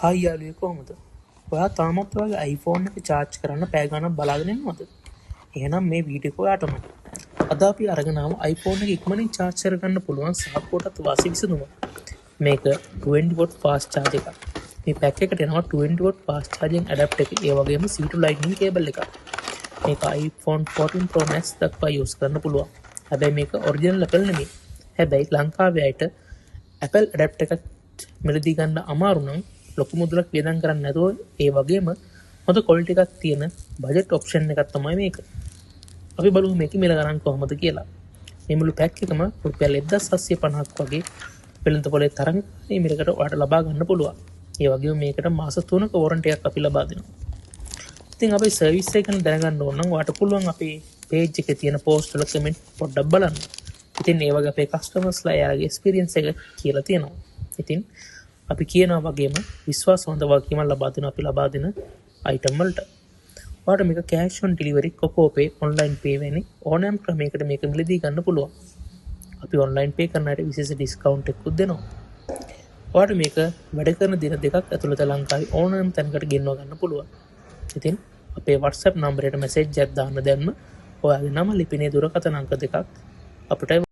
Hi යාළුවෝ කොහොමද? ඔයා තාමත් ඔයාගේ iPhone එක charge කරන්න පැය ගණන් බලාගෙන ඉන්නවද? එහෙනම් මේ වීඩියෝ එක ඔයාටමයි. අද අපි අරගෙන ආව iPhone එක ඉක්මනින් charge කරගන්න පුළුවන් සාප්පුවටත් වාසි විසඳුම. මේක 20W fast charge එකක්. මේ පැක් එකට එනවා 20W fast charging adapter එක. ඒ වගේම C to lightning cable එකක්. මේක iPhone 14 Pro Max දක්වා use කරන්න පුළුවන්. හැබැයි මේක original Apple නෙමෙයි. හැබැයි ලංකාවේ අයට Apple adapter එකක් මිලදී ගන්න අමාරු නම් ලොකු මුදලක් වියදම් කරන්න නැතුව ඒ වගේම හොඳ quality එකක් තියෙන budget option එකක් තමයි මේක. අපි බලමු මේකේ මිල ගණන් කොහොමද කියලා. මේ මුළු පැක් එකම රුපියල් 1750ක් වගේ වෙළඳ පොලේ තරම් මේ මිලකට ඔයාලට ලබා ගන්න පුළුවන්. ඒ වගේම මේකට මාස 3ක warranty එකක් අපි ලබා දෙනවා. ඉතින් අපේ සර්විස් එක ගැන දැනගන්න ඕන නම් ඔයාලට පුළුවන් අපේ page එකේ තියෙන post වල comment පොඩ්ඩක් බලන්න. ඉතින් ඒ වගේ අපේ customers ලා යාගේ experience එක කියලා තියෙනවා. ඉතින් අපි කියනවා වගේම විශ්වාසවන්ත වගකීමක් ලබා දෙන අපි ලබා දෙන item වලට. ඔයාලට මේක cash on delivery, Coco Pay, online pay වැනි ඕනෑම ක්‍රමයකට මේක මිලදී ගන්න පුළුවන්. අපි online pay කරන අයට විශේෂ discount එකකුත් දෙනවා. ඔයාලට මේක වැඩ කරන දින දෙකක් ඇතුළත ලංකාවේ ඕනෑම තැනකට ගෙන්ව ගන්න පුළුවන්. ඉතින් අපේ WhatsApp නම්බරයට message එකක් දාන්න දැන්ම ඔයාගේ නම ලිපිනේ දුරකථන අංක දෙකක් අපිට